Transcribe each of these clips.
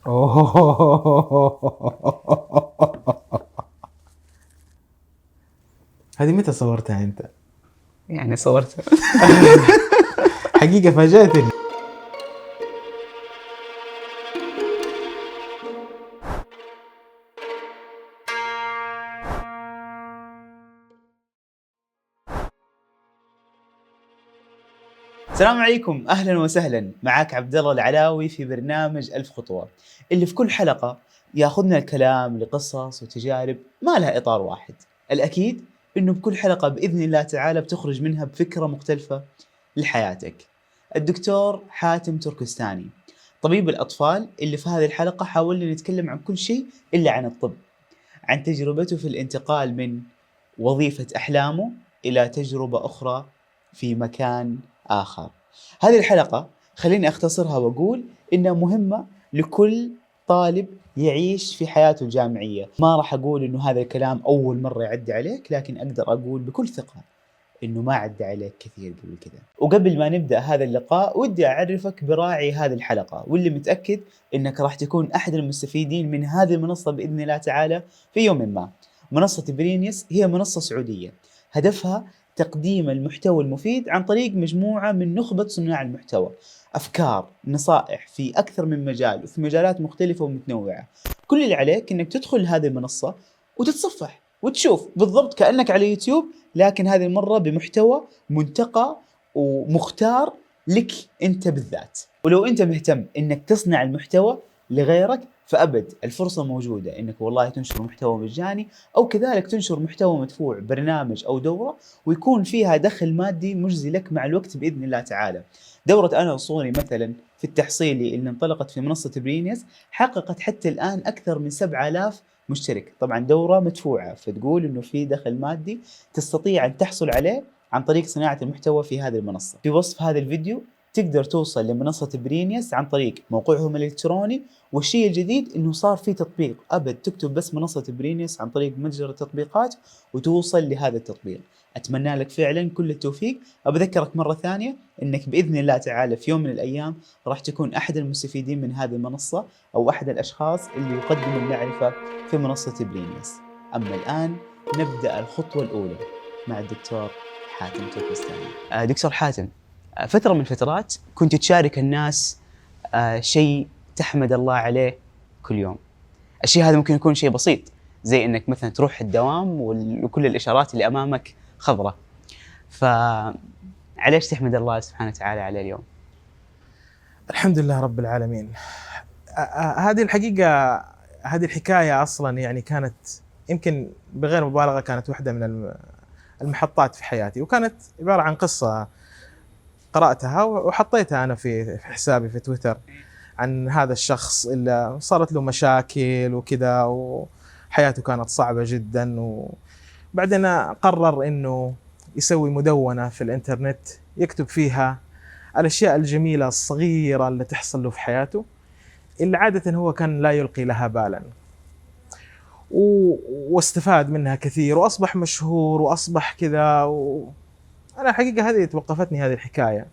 أوه. هذه متى صورتها أنت؟ يعني صورتها. حقيقة فاجأتني. السلام عليكم، اهلا وسهلا. معك عبد الله العلاوي في برنامج 1000 خطوة، اللي في كل حلقة ياخذنا الكلام لقصص وتجارب ما لها اطار واحد. الاكيد انه بكل حلقة باذن الله تعالى بتخرج منها بفكرة مختلفة لحياتك. الدكتور حاتم تركستاني، طبيب الاطفال، اللي في هذه الحلقة حاولنا نتكلم عن كل شيء الا عن الطب، عن تجربته في الانتقال من وظيفة أحلامه إلى تجربة أخرى في مكان آخر. هذه الحلقة خليني أختصرها وأقول إنها مهمة لكل طالب يعيش في حياته الجامعية. ما راح أقول إنه هذا الكلام أول مرة يعدي عليك، لكن أقدر أقول بكل ثقة إنه ما عدى عليك كثير قبل كذا. وقبل ما نبدأ هذا اللقاء ودي أعرفك براعي هذه الحلقة، واللي متأكد إنك راح تكون أحد المستفيدين من هذه المنصة بإذن الله تعالى في يوم ما. منصة برينيوس هي منصة سعودية هدفها تقديم المحتوى المفيد عن طريق مجموعة من نخبة صناع المحتوى، أفكار، نصائح في أكثر من مجال وفي مجالات مختلفة ومتنوعة. كل اللي عليك إنك تدخل هذه المنصة وتتصفح وتشوف بالضبط كأنك على يوتيوب، لكن هذه المرة بمحتوى منتقى ومختار لك أنت بالذات. ولو أنت مهتم إنك تصنع المحتوى لغيرك، فأبد الفرصة موجودة إنك والله تنشر محتوى مجاني، أو كذلك تنشر محتوى مدفوع، برنامج أو دورة، ويكون فيها دخل مادي مجزي لك مع الوقت بإذن الله تعالى. دورة أنا وصوني مثلا في التحصيلي اللي انطلقت في منصة برينيوس حققت حتى الآن أكثر من 7000 مشترك. طبعا دورة مدفوعة، فتقول إنه في دخل مادي تستطيع أن تحصل عليه عن طريق صناعة المحتوى في هذه المنصة. في وصف هذا الفيديو تقدر توصل لمنصة برينيوس عن طريق موقعهم الإلكتروني. والشيء الجديد إنه صار في تطبيق، أبد تكتب بس منصة برينيوس عن طريق متجر التطبيقات وتوصل لهذا التطبيق. أتمنى لك فعلا كل التوفيق. أبذكرك مرة ثانية إنك بإذن الله تعالى في يوم من الأيام راح تكون أحد المستفيدين من هذه المنصة، أو أحد الأشخاص اللي يقدم المعرفة في منصة برينيوس. أما الآن نبدأ الخطوة الأولى مع الدكتور حاتم تركستاني. دكتور حاتم، فترة من الفترات كنت تشارك الناس شيء تحمد الله عليه كل يوم. الشيء هذا ممكن يكون شيء بسيط، زي انك مثلا تروح الدوام وكل الاشارات اللي امامك خضراء. فعليش تحمد الله سبحانه وتعالى على اليوم؟ الحمد لله رب العالمين. هذه الحقيقة، هذه الحكاية أصلا يعني كانت يمكن بغير مبالغة كانت واحدة من المحطات في حياتي، وكانت عبارة عن قصة قرأتها وحطيتها أنا في حسابي في تويتر عن هذا الشخص اللي صارت له مشاكل وكذا وحياته كانت صعبة جدا، وبعدين قرر إنه يسوي مدونة في الإنترنت يكتب فيها الأشياء الجميلة الصغيرة اللي تحصل له في حياته، اللي عادة هو كان لا يلقي لها بالا، واستفاد منها كثير وأصبح مشهور وأصبح كذا. أنا حقيقة هذه توقفتني هذه الحكاية،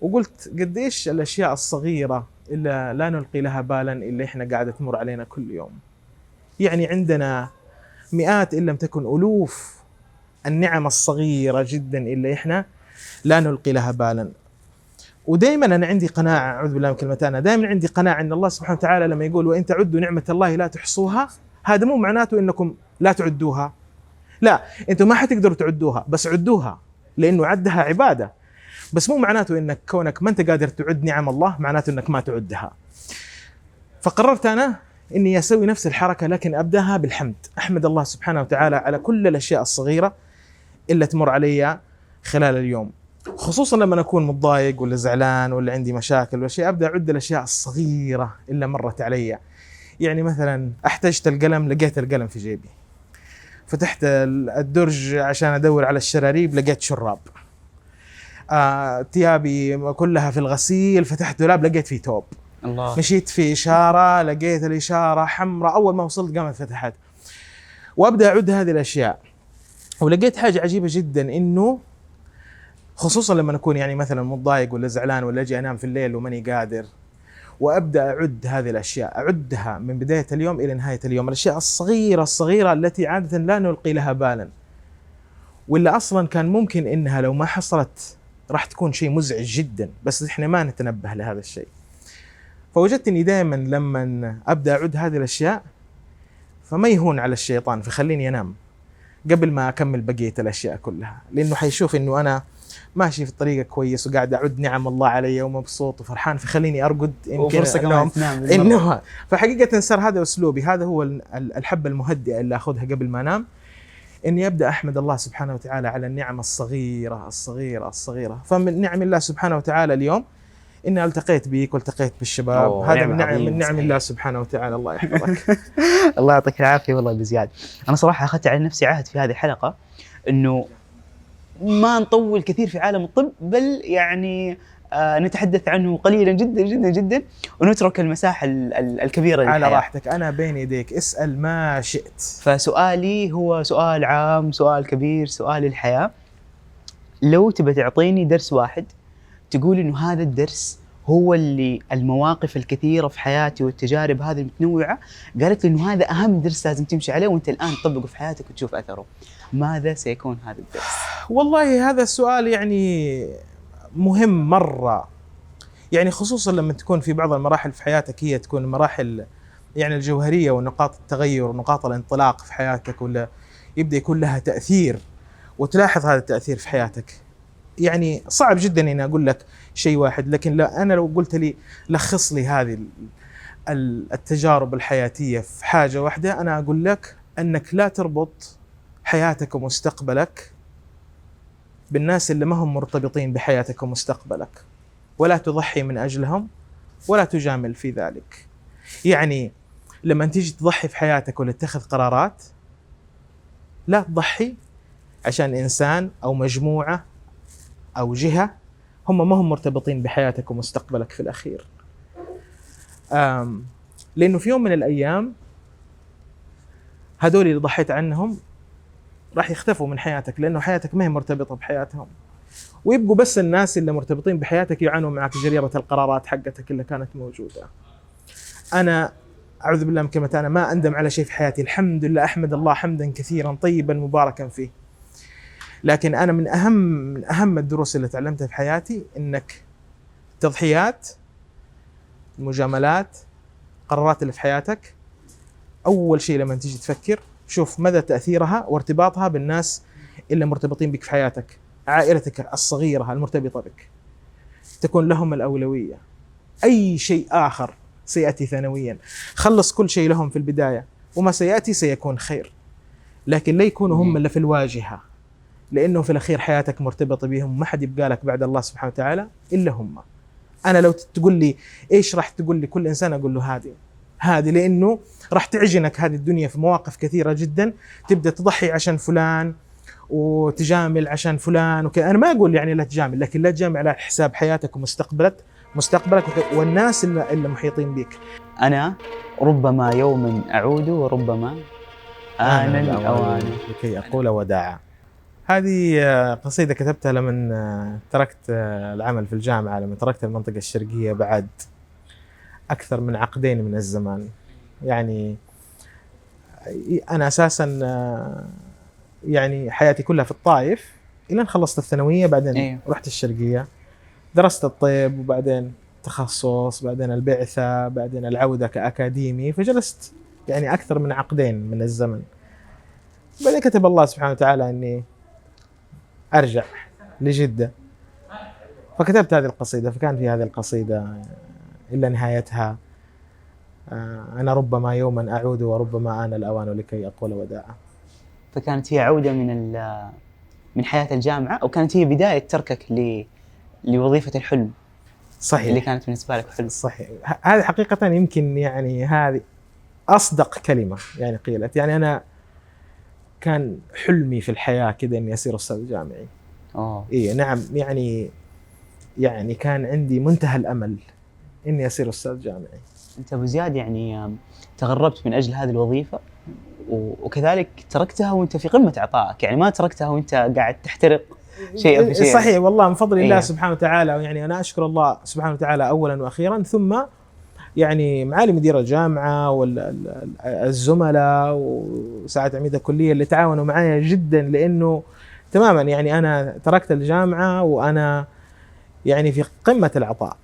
وقلت قديش الأشياء الصغيرة اللي لا نلقي لها بالا اللي إحنا قاعدة تمر علينا كل يوم. يعني عندنا مئات إن لم تكن ألوف النعم الصغيرة جدا اللي إحنا لا نلقي لها بالا. ودائما أنا عندي قناعة، أعوذ بالله من كلمة، أنا دائما عندي قناعة أن الله سبحانه وتعالى لما يقول وإن تعدوا نعمة الله لا تحصوها، هذا مو معناته أنكم لا تعدوها، لا، أنتم ما حتقدروا تعدوها، بس عدوها، لأنه عدها عبادة. بس مو معناته أنك كونك ما أنت قادر تعد نعم الله معناته أنك ما تعدها. فقررت أنا أني أسوي نفس الحركة، لكن أبدأها بالحمد، أحمد الله سبحانه وتعالى على كل الأشياء الصغيرة اللي تمر علي خلال اليوم، خصوصا لما أكون متضايق ولا زعلان ولا عندي مشاكل ولا شيء، أبدأ أعد الأشياء الصغيرة اللي مرت علي. يعني مثلا احتجت القلم، لقيت القلم في جيبي. فتحت الدرج عشان أدور على الشراريب، لقيت شراب. ثيابي كلها في الغسيل، فتحت دولاب لقيت فيه توب. الله. مشيت في إشارة، لقيت الإشارة حمراء، أول ما وصلت قامت فتحت. وأبدأ أعد هذه الأشياء. ولقيت حاجة عجيبة جدا، إنه خصوصا لما أكون يعني مثلا متضايق ولا زعلان ولا أجي أنام في الليل وماني قادر، وأبدأ أعد هذه الأشياء، أعدها من بداية اليوم إلى نهاية اليوم، الأشياء الصغيرة الصغيرة التي عادة لا نلقي لها بالا، ولا أصلا كان ممكن إنها لو ما حصلت راح تكون شيء مزعج جدا، بس إحنا ما نتنبه لهذا الشيء. فوجدت إني دائما لما أبدأ أعد هذه الأشياء فما يهون على الشيطان، فخليني أنام قبل ما أكمل بقية الأشياء كلها، لأنه حيشوف إنه أنا ماشي في الطريقة كويس وقاعد أعد نعم الله علي ومبسوط وفرحان، فخليني أرقد وفرصة كمان تنام إنه فحقيقة صار هذا أسلوبي، هذا هو الحبة المهدئة اللي أخذها قبل ما أنام، إني أبدأ أحمد الله سبحانه وتعالى على النعم الصغيرة الصغيرة الصغيرة. فمن نعم الله سبحانه وتعالى اليوم إني التقيت بيك والتقيت بالشباب، هذا من نعم الله سبحانه وتعالى. الله يحفظك. الله يعطيك العافية والله بزيادة. أنا صراحة أخذت على نفسي عهد في هذه الحلقة إنه ما نطول كثير في عالم الطب، بل يعني نتحدث عنه قليلا جدا جدا جدا، ونترك المساحة الكبيرة للحياة. على راحتك، أنا بين يديك، اسأل ما شئت. فسؤالي هو سؤال عام، سؤال كبير، سؤال الحياة. لو تبى تعطيني درس واحد تقول إنه هذا الدرس هو اللي المواقف الكثيرة في حياتي والتجارب هذه المتنوعة قالت لي إنه هذا أهم درس لازم تمشي عليه وأنت الآن تطبقه في حياتك وتشوف أثره، ماذا سيكون هذا الدرس؟ والله هذا السؤال يعني مهم مرة، يعني خصوصا لما تكون في بعض المراحل في حياتك هي تكون مراحل يعني الجوهرية ونقاط التغير ونقاط الانطلاق في حياتك، ولا يبدأ يكون لها تأثير وتلاحظ هذا التأثير في حياتك. يعني صعب جدا اني اقول لك شيء واحد، لكن لا، انا لو قلت لي لخص لي هذه التجارب الحياتية في حاجة واحدة، انا اقول لك انك لا تربط حياتك ومستقبلك بالناس اللي ما هم مرتبطين بحياتك ومستقبلك، ولا تضحي من اجلهم ولا تجامل في ذلك. يعني لما تيجي تضحي في حياتك ولا تتخذ قرارات، لا تضحي عشان انسان او مجموعة أو جهة هم ما هم مرتبطين بحياتك ومستقبلك في الأخير. لأنه في يوم من الأيام هذول اللي ضحيت عنهم راح يختفوا من حياتك، لأنه حياتك ما هي مرتبطة بحياتهم، ويبقوا بس الناس اللي مرتبطين بحياتك يعانوا معك جريرة القرارات حقتك اللي كانت موجودة. أنا أعوذ بالله من كلمة أنا ما أندم على شيء في حياتي، الحمد لله، أحمد الله حمدا كثيرا طيبا مباركا فيه. لكن أنا من أهم الدروس اللي تعلمتها في حياتي إنك التضحيات، المجاملات، قرارات اللي في حياتك، أول شيء لما تيجي تفكر شوف مدى تأثيرها وارتباطها بالناس اللي مرتبطين بك في حياتك، عائلتك الصغيرة المرتبطة بك، تكون لهم الأولوية. أي شيء آخر سيأتي ثانويا، خلص كل شيء لهم في البداية، وما سيأتي سيكون خير، لكن لا يكونوا هم اللي في الواجهة، لأنه في الأخير حياتك مرتبطة بهم، ما حد يبقى لك بعد الله سبحانه وتعالى إلا هم. أنا لو تقول لي إيش راح تقول لي كل إنسان، أقول له هذه، لأنه راح تعجنك هذه الدنيا في مواقف كثيرة جدا، تبدأ تضحي عشان فلان وتجامل عشان فلان وكذا. أنا ما أقول يعني لا تجامل، لكن لا تجامل على حساب حياتك ومستقبلك والناس اللي محيطين بك. أنا ربما يوم أعود وربما آن الأوان لكي أقول وداعا. هذه قصيدة كتبتها لما تركت العمل في الجامعة، لما تركت المنطقة الشرقية بعد أكثر من عقدين من الزمان. يعني أنا أساساً يعني حياتي كلها في الطائف إلى أن خلصت الثانوية، بعدين رحت الشرقية، درست الطب، وبعدين تخصص، بعدين البعثة، بعدين العودة كأكاديمي، فجلست يعني أكثر من عقدين من الزمن. بعدين كتب الله سبحانه وتعالى أني أرجع لجدة، فكتبت هذه القصيدة. فكان في هذه القصيدة إلا نهايتها أنا ربما يوما أعود وربما آن الأوان لكي أقول وداعا. فكانت هي عودة من حياة الجامعة، أو كانت هي بداية تركك لوظيفة الحلم؟ صحيح، اللي كانت بالنسبة لك حلم. صحيح. هذه حقيقة يمكن يعني هذه أصدق كلمة يعني قيلت. يعني أنا كان حلمي في الحياة كذا إني أصير أستاذ جامعي. إيه نعم، يعني كان عندي منتهى الأمل إني أصير أستاذ جامعي. أنت أبو زياد يعني تغربت من أجل هذه الوظيفة، وكذلك تركتها وأنت في قمة عطائك، يعني ما تركتها وأنت قاعد تحترق شيئا فشيئا. صحيح والله، من فضل الله سبحانه وتعالى. يعني أنا أشكر الله سبحانه وتعالى أولا وأخيرا، ثم يعني معالي مدير الجامعة والزملاء وساعات عميد الكلية اللي تعاونوا معايا جدا، لأنه تماما يعني أنا تركت الجامعة وأنا يعني في قمة العطاء،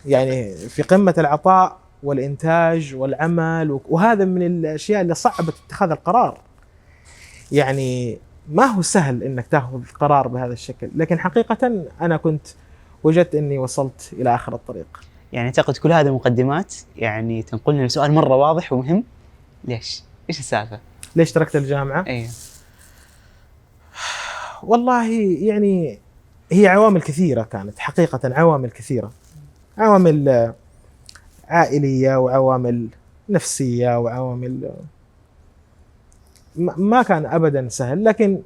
يعني في قمة العطاء والإنتاج والعمل، وهذا من الأشياء اللي صعبت اتخاذ القرار. يعني ما هو سهل إنك تأخذ قرار بهذا الشكل، لكن حقيقة أنا كنت وجدت إني وصلت إلى آخر الطريق. يعني أعتقد كل هذه مقدمات يعني تنقلنا لسؤال مرة واضح ومهم. ليش؟ إيش السالفة؟ ليش تركت الجامعة؟ أيه. والله يعني هي عوامل كثيرة، كانت حقيقة عوامل كثيرة، عوامل عائلية وعوامل نفسية وعوامل ما كان أبدا سهل، لكن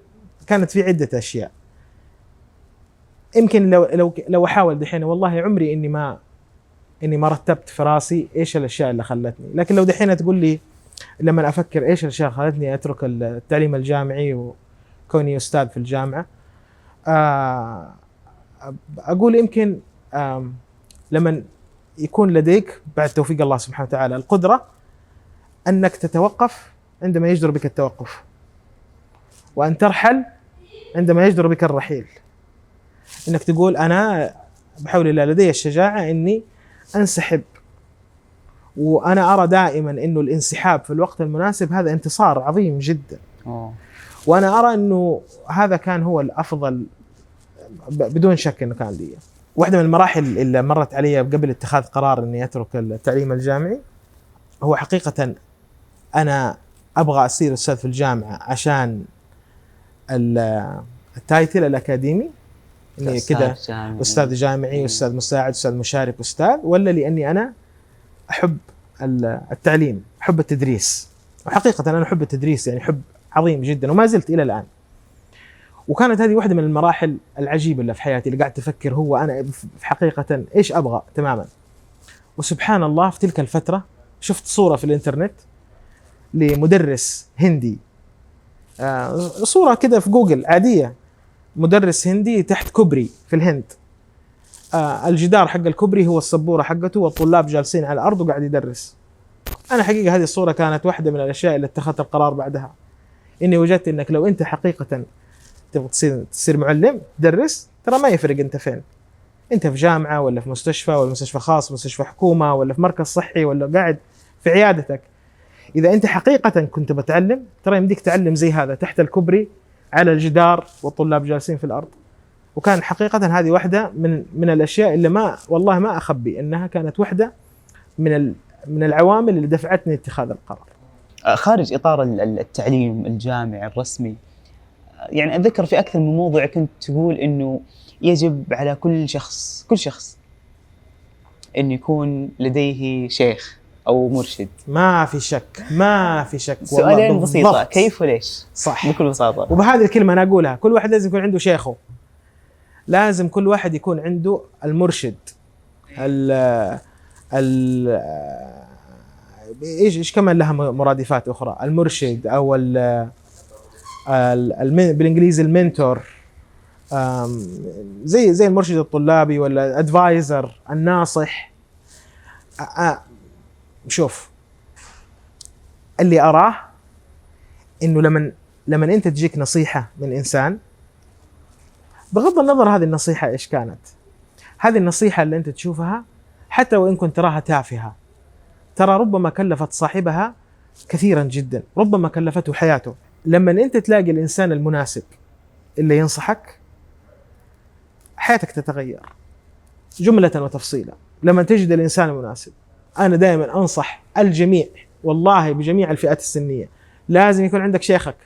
كانت في عدة أشياء. يمكن لو أحاول دحين، والله عمري إني ما رتبت في راسي إيش الأشياء اللي خلتني، لكن لو دحين تقول لي لما أفكر إيش الأشياء خلتني أترك التعليم الجامعي وكوني أستاذ في الجامعة، أقول يمكن لما يكون لديك بعد توفيق الله سبحانه وتعالى القدرة أنك تتوقف عندما يجدر بك التوقف، وأن ترحل عندما يجدر بك الرحيل. إنك تقول أنا بحول الله لدي الشجاعة إني أنسحب، وأنا أرى دائما إنه الانسحاب في الوقت المناسب هذا انتصار عظيم جدا. وأنا أرى إنه هذا كان هو الأفضل بدون شك إنه كان لي. واحدة من المراحل اللي مرت علي قبل اتخاذ قرار إني أترك التعليم الجامعي هو حقيقة أنا أبغى أصير أستاذ في الجامعة عشان التايتل الأكاديمي، إني كده أستاذ جامعي، أستاذ مساعد، أستاذ مشارك، أستاذ، ولا لأني أنا أحب التعليم، أحب التدريس. وحقيقة أنا أحب التدريس، يعني حب عظيم جدا وما زلت إلى الآن. وكانت هذه واحدة من المراحل العجيبة اللي في حياتي، اللي قاعد أفكر هو أنا في حقيقة إيش أبغى تماما. وسبحان الله في تلك الفترة شفت صورة في الإنترنت لمدرس هندي، صورة كده في جوجل عادية، مدرس هندي تحت كوبري في الهند، الجدار حق الكوبري هو السبورة حقته والطلاب جالسين على الأرض وقاعد يدرس. أنا حقيقة هذه الصورة كانت واحدة من الأشياء اللي اتخذت القرار بعدها، إني وجدت إنك لو أنت حقيقة تبغى تصير معلم تدرس، ترى ما يفرق أنت فين، أنت في جامعة ولا في مستشفى ولا مستشفى خاص، مستشفى حكومة، ولا في مركز صحي، ولا قاعد في عيادتك. إذا أنت حقيقة كنت بتعلم، ترى يمديك تعلم زي هذا تحت الكوبري على الجدار والطلاب جالسين في الأرض. وكان حقيقة هذه واحدة من الأشياء اللي والله ما أخبي إنها كانت واحدة من العوامل اللي دفعتني اتخاذ القرار. خارج إطار التعليم الجامعي الرسمي، يعني أتذكر في أكثر من موضوع كنت تقول إنه يجب على كل شخص إن يكون لديه شيخ أو مرشد. ما في شك. سؤالين بسيطة، كيف وليش؟ صح، بكل بساطة. وبهذه الكلمة أنا أقولها، كل واحد لازم يكون عنده شيخه، لازم كل واحد يكون عنده المرشد. إيش كمان لها مرادفات أخرى، المرشد أو بالإنجليزي المنتور، زي المرشد الطلابي ولا أدفايزر، الناصح. شوف، اللي أراه إنه لما أنت تجيك نصيحة من إنسان، بغض النظر هذه النصيحة إيش كانت، هذه النصيحة اللي أنت تشوفها حتى وإن كنت تراها تافهة، ترى ربما كلفت صاحبها كثيرا جدا، ربما كلفته حياته. لما أنت تلاقي الإنسان المناسب اللي ينصحك، حياتك تتغير جملة وتفصيلا. لما تجد الإنسان المناسب، أنا دائما أنصح الجميع والله بجميع الفئات السنية، لازم يكون عندك شيخك،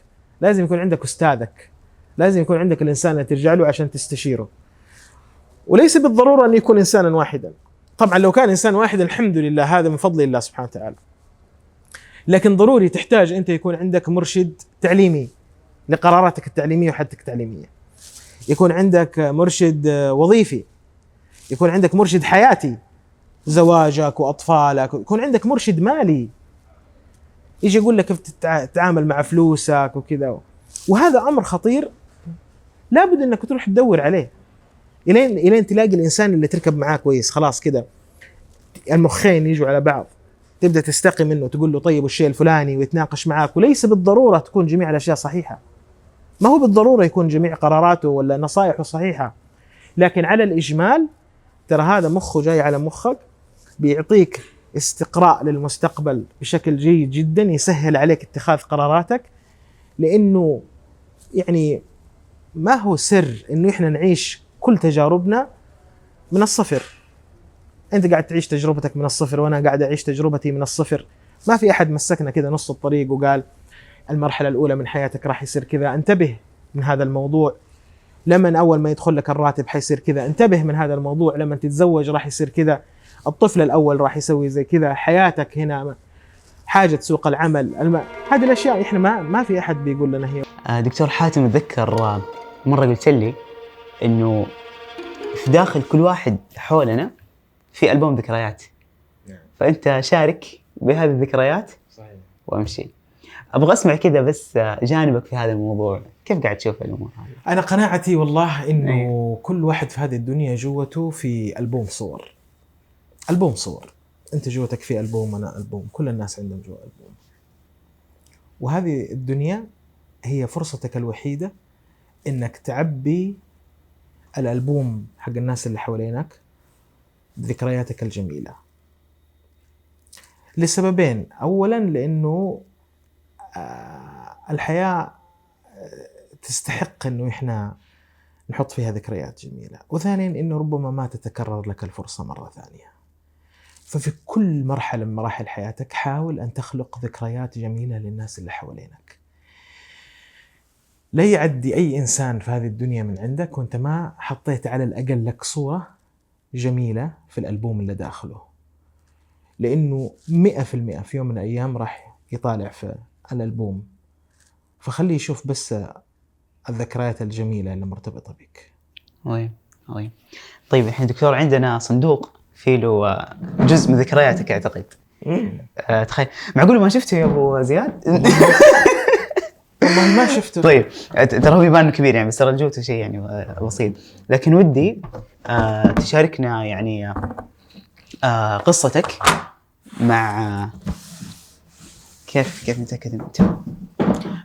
لازم يكون عندك أستاذك، لازم يكون عندك الإنسان اللي ترجع له عشان تستشيره. وليس بالضرورة أن يكون إنسانا واحدا، طبعا لو كان إنسان واحد الحمد لله، هذا من فضل الله سبحانه وتعالى، لكن ضروري تحتاج أنت يكون عندك مرشد تعليمي لقراراتك التعليمية وحياتك التعليمية، يكون عندك مرشد وظيفي، يكون عندك مرشد حياتي، زواجك وأطفالك، يكون عندك مرشد مالي يجي يقول لك كيف تتعامل مع فلوسك وكذا. وهذا أمر خطير، لابد أنك تروح تدور عليه إلين تلاقي الإنسان اللي تركب معاه كويس، خلاص كده المخين يجوا على بعض، تبدأ تستقي منه، تقول له طيب والشيء الفلاني، ويتناقش معك. وليس بالضرورة تكون جميع الأشياء صحيحة، ما هو بالضرورة يكون جميع قراراته ولا نصائحه صحيحة، لكن على الإجمال ترى هذا مخه جاي على مخك، بيعطيك استقراء للمستقبل بشكل جيد جدا، يسهل عليك اتخاذ قراراتك. لأنه يعني ما هو سر إنه إحنا نعيش كل تجاربنا من الصفر. أنت قاعد تعيش تجربتك من الصفر، وأنا قاعد أعيش تجربتي من الصفر. ما في أحد مسكنا كذا نص الطريق وقال المرحلة الأولى من حياتك راح يصير كذا، انتبه من هذا الموضوع. لما أول ما يدخل لك الراتب حيصير كذا، انتبه من هذا الموضوع. لما تتزوج راح يصير كذا، الطفل الأول راح يسوي زي كذا، حياتك هنا، حاجة سوق العمل، هذه الأشياء إحنا ما في أحد بيقول لنا هي. دكتور حاتم، أتذكر مرة قلت لي إنه في داخل كل واحد حولنا في ألبوم ذكريات، فأنت شارك بهذه الذكريات. صحيح. وأمشي. أبغى أسمع كذا بس جانبك في هذا الموضوع، كيف قاعد تشوف الأمور هذه؟ أنا قناعتي والله إنه كل واحد في هذه الدنيا جوته في ألبوم صور. ألبوم صور، أنت جوتك في ألبوم، أنا ألبوم، كل الناس عندهم جوا ألبوم. وهذه الدنيا هي فرصتك الوحيدة إنك تعبي الألبوم حق الناس اللي حوالينك بذكرياتك الجميلة، لسببين. أولا لأنه الحياة تستحق إنه إحنا نحط فيها ذكريات جميلة. وثانيا إنه ربما ما تتكرر لك الفرصة مرة ثانية. ففي كل مرحلة من مراحل حياتك حاول أن تخلق ذكريات جميلة للناس اللي حوالينك. لا يعدي أي إنسان في هذه الدنيا من عندك وأنت ما حطيت على الأقل لك صورة جميلة في الألبوم اللي داخله، لأنه 100% في يوم من الأيام راح يطالع في الألبوم، فخليه يشوف بس الذكريات الجميلة اللي مرتبطة بك. طيب الحين دكتور عندنا صندوق فيه له جزء من ذكرياتك أعتقد. تخيل، معقول ما شفته يا أبو زياد؟ والله ما شفته. طيب ترى هو يبان كبير يعني، بس ترى جوته شيء يعني بسيط، لكن ودي تشاركنا يعني قصتك مع كيف نتأكد انت؟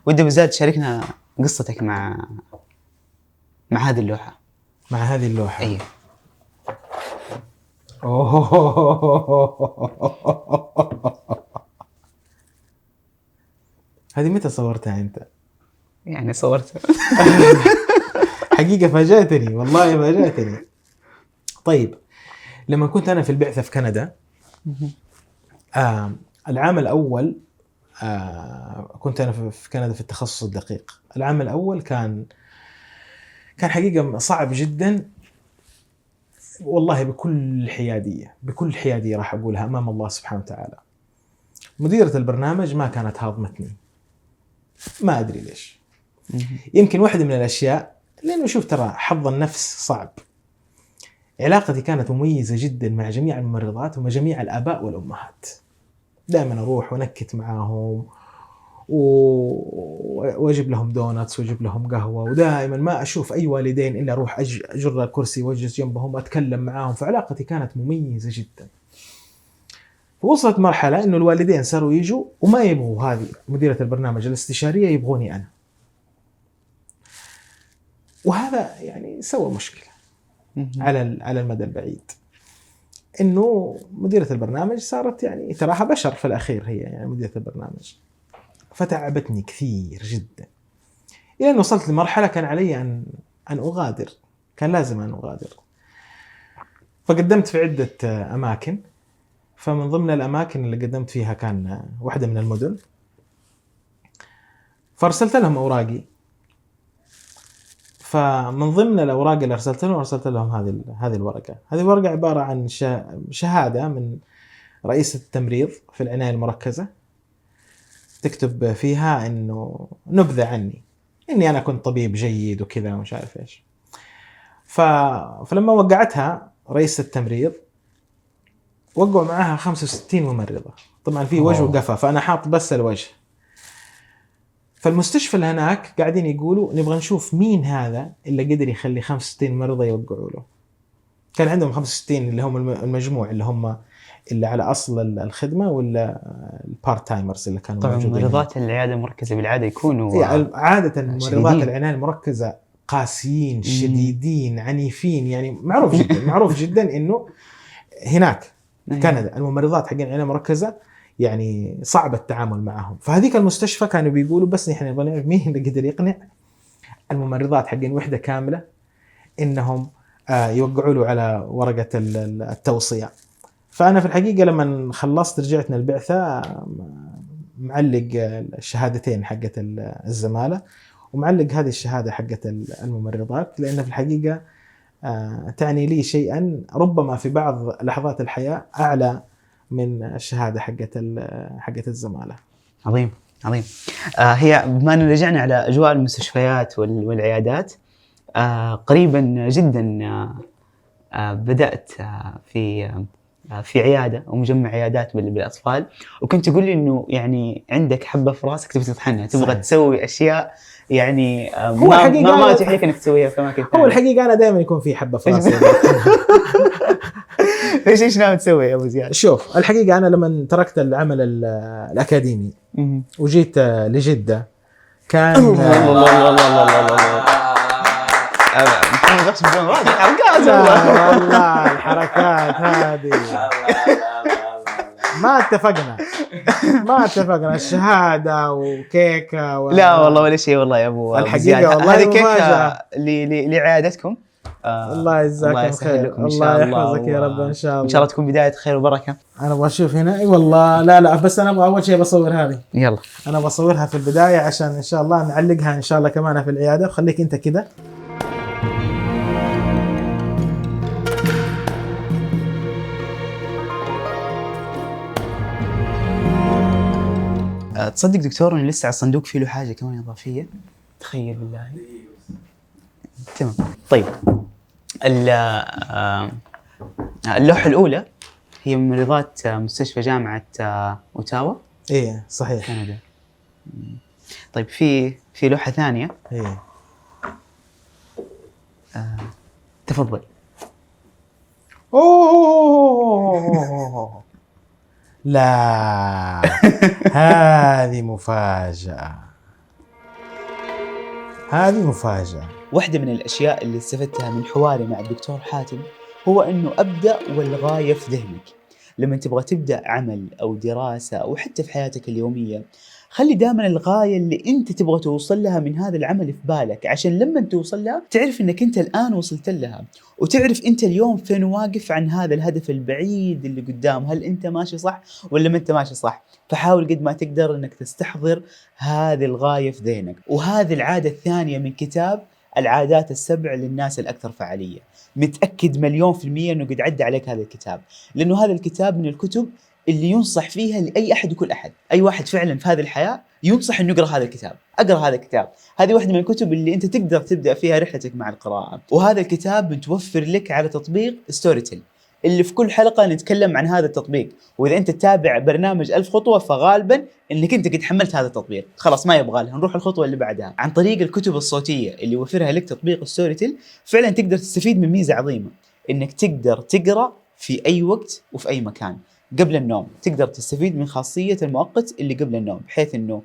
ودي أبو زياد تشاركنا قصتك مع هذه اللوحة. مع هذه اللوحة؟ أيه. هذه متى صورتها أنت؟ يعني صورتها. حقيقة فاجأتني، والله فاجأتني. طيب، لما كنت أنا في البعثة في كندا، العام الأول كنت أنا في كندا في التخصص الدقيق. العام الأول كان حقيقة صعب جدا والله، بكل حيادية راح أقولها أمام الله سبحانه وتعالى. مديرة البرنامج ما كانت هاضمتني، ما أدري ليش. يمكن واحدة من الأشياء لأنه شوف، ترى حظ النفس صعب. علاقتي كانت مميزة جدا مع جميع الممرضات ومع جميع الآباء والأمهات، دائما أروح ونكت معاهم واجيب لهم دوناتس واجيب لهم قهوة، ودائما ما أشوف أي والدين إلا أروح أجر الكرسي واجلس جنبهم وأتكلم معاهم. فعلاقتي كانت مميزة جدا. وصلت مرحلة إنه الوالدين صاروا يجوا وما يبغوا هذه مديرة البرنامج الاستشارية، يبغوني أنا. وهذا يعني سوى مشكلة على المدى البعيد، إنه مديرة البرنامج صارت يعني تراها بشر في الأخير، هي يعني مديرة البرنامج، فتعبتني كثير جدا، إلى أن وصلت لمرحلة كان علي أن أغادر، كان لازم أن أغادر. فقدمت في عدة أماكن، فمن ضمن الأماكن اللي قدمت فيها كان واحدة من المدن. فأرسلت لهم أوراقي، فمن ضمن الأوراق اللي أرسلت لهم هذه الورقة. هذه الورقة عبارة عن شهادة من رئيس التمريض في العناية المركزة، تكتب فيها إنه نبذة عني، إني أنا كنت طبيب جيد وكذا ومش عارف إيش. فلما وقعتها رئيس التمريض، وقعوا معها 65 ممرضة، طبعا في وجه وقفة، فأنا حاط بس الوجه. فالمستشفى اللي هناك قاعدين يقولوا نبغى نشوف مين هذا اللي قدر يخلي 65 ممرضة يوقعوا له. كان عندهم 65 اللي هم المجموع اللي هم اللي على اصل الخدمه ولا البارت تايمرز اللي كانوا طبعا موجودين. ممرضات العياده المركزه بالعاده يكونوا يعني عاده ممرضات شديدين. العنايه المركزه قاسيين شديدين عنيفين، يعني معروف جدا معروف جدا انه هناك كندا الممرضات حقين العنايه المركزه يعني صعب التعامل معهم. فهذيك المستشفى كانوا بيقولوا بس نحن نبغى نعرف مين اللي قدر يقنع الممرضات حقين وحده كامله انهم يوقعوا له على ورقه التوصيه. فانا في الحقيقه لما خلصت رجعت من البعثه معلق الشهادتين حقت الزماله ومعلق هذه الشهاده حقت الممرضات، لان في الحقيقه تعني لي شيئا ربما في بعض لحظات الحياه اعلى من الشهاده حقت الزماله. عظيم عظيم. هي بما أن رجعنا على أجواء المستشفيات والعيادات، قريبا جدا بدأت في عيادة أو مجمع عيادات بالأطفال، وكنت تقول لي إنه يعني عندك حبة في راسك تبي تطحنها، تبغى صحيح. تسوي أشياء يعني هو ما أتيح لك إنك تسويها في أماكن ثانية. هو الحقيقه انا دائما يكون في حبه في راسي. ايش ناوي تسوي يا ابو زياد؟ شوف الحقيقه انا لما تركت العمل الاكاديمي وجيت لجده كان الله الله الله الله الله محمد بس بدون راجع حركات والله الحركات هذه ما اتفقنا الشهاده وكيكه لا والله ولا شيء والله يا ابو الحقيقه والله هذه كيكه لعيادتكم. الله يجزاكم خير، الله يحفظك يا رب. ان شاء الله تكون بدايه خير وبركه. انا ابغى اشوف هنا. اي والله لا بس انا ابغى اول شيء بصور هذه. يلا انا بصورها في البدايه عشان ان شاء الله نعلقها ان شاء الله كمان في العياده. خليك انت كده. تصدق دكتور انه لسه على الصندوق فيه له حاجه كمان اضافيه، تخيل بالله. تمام. طيب اللوحه الاولى هي ممرضات مستشفى جامعه اوتاوا. ايه صحيح كندا. طيب في لوحه ثانيه. ايه تفضل. اوه لا هذه مفاجأة. واحدة من الأشياء اللي استفدتها من حواري مع الدكتور حاتم هو أنه أبدأ والغاية في ذهنك. لما تبغى تبدأ عمل أو دراسة أو حتى في حياتك اليومية، خلي دائما الغاية اللي أنت تبغى توصل لها من هذا العمل في بالك، عشان لما توصل لها تعرف أنك أنت الآن وصلت لها، وتعرف أنت اليوم فين واقف عن هذا الهدف البعيد اللي قدام. هل أنت ماشي صح ولا ما أنت ماشي صح؟ فحاول قد ما تقدر أنك تستحضر هذه الغاية في ذهنك. وهذه العادة الثانية من كتاب العادات السبع للناس الأكثر فعالية. متأكد 1,000,000% أنه قد عدى عليك هذا الكتاب، لأنه هذا الكتاب من الكتب اللي ينصح فيها لأي أحد وكل أحد. أي واحد فعلا في هذه الحياة ينصح أنه يقرأ هذا الكتاب. أقرأ هذا الكتاب. هذه واحدة من الكتب اللي أنت تقدر تبدأ فيها رحلتك مع القراءة. وهذا الكتاب متوفر لك على تطبيق ستوريتل، اللي في كل حلقة نتكلم عن هذا التطبيق. وإذا أنت تتابع برنامج 1000 خطوة فغالبا إنك أنت قد حملت هذا التطبيق، خلاص ما يبغى لها، نروح الخطوة اللي بعدها. عن طريق الكتب الصوتية اللي يوفرها لك تطبيق ستوريتل، فعلا تقدر تستفيد من ميزة عظيمة، إنك تقدر تقرأ في أي وقت وفي أي مكان. قبل النوم تقدر تستفيد من خاصية المؤقت اللي قبل النوم، بحيث إنه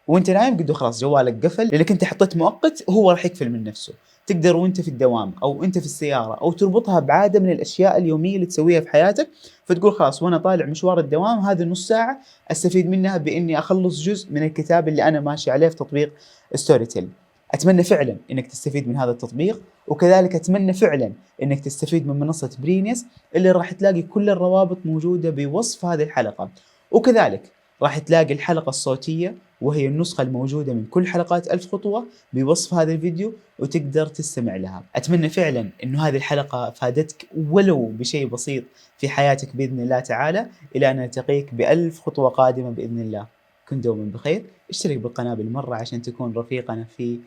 وانت نايم قد خلاص جوالك قفل لأنك انت حطيت مؤقت، هو راح يقفل من نفسه. تقدر وانت في الدوام او انت في السيارة او تربطها بعادة من الاشياء اليومية اللي تسويها في حياتك، فتقول خلاص وانا طالع مشوار الدوام هذه النص ساعة استفيد منها باني اخلص جزء من الكتاب اللي انا ماشي عليه في تطبيق ستوريتل. اتمنى فعلا انك تستفيد من هذا التطبيق، وكذلك اتمنى فعلا انك تستفيد من منصة برينيس اللي راح تلاقي كل الروابط موجودة بوصف هذه الحلقة. وكذلك راح تلاقي الحلقة الصوتية وهي النسخة الموجودة من كل حلقات 1000 خطوة بوصف هذا الفيديو، وتقدر تستمع لها. أتمنى فعلا أنه هذه الحلقة فادتك ولو بشيء بسيط في حياتك بإذن الله تعالى، إلى أن نلتقيك ب1000 خطوة قادمة بإذن الله. كن دوما بخير. اشترك بالقناة بالمرة عشان تكون رفيقنا في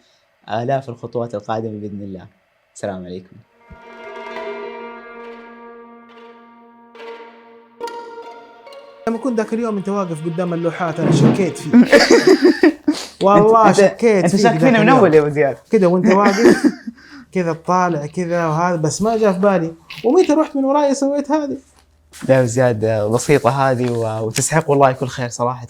آلاف الخطوات القادمة بإذن الله. السلام عليكم. لما كنت ذاك اليوم انت واقف قدام اللوحات انا شكيت فيك. والله شكيت انت فيك. شاك فينا من اول يا ابو زياد كذا وانت واقف كذا طالع كذا وهذا، بس ما جاء في بالي. ومتى رحت من وراي سويت هذه لا زياد بسيطة هذه وتستحق والله كل خير صراحة.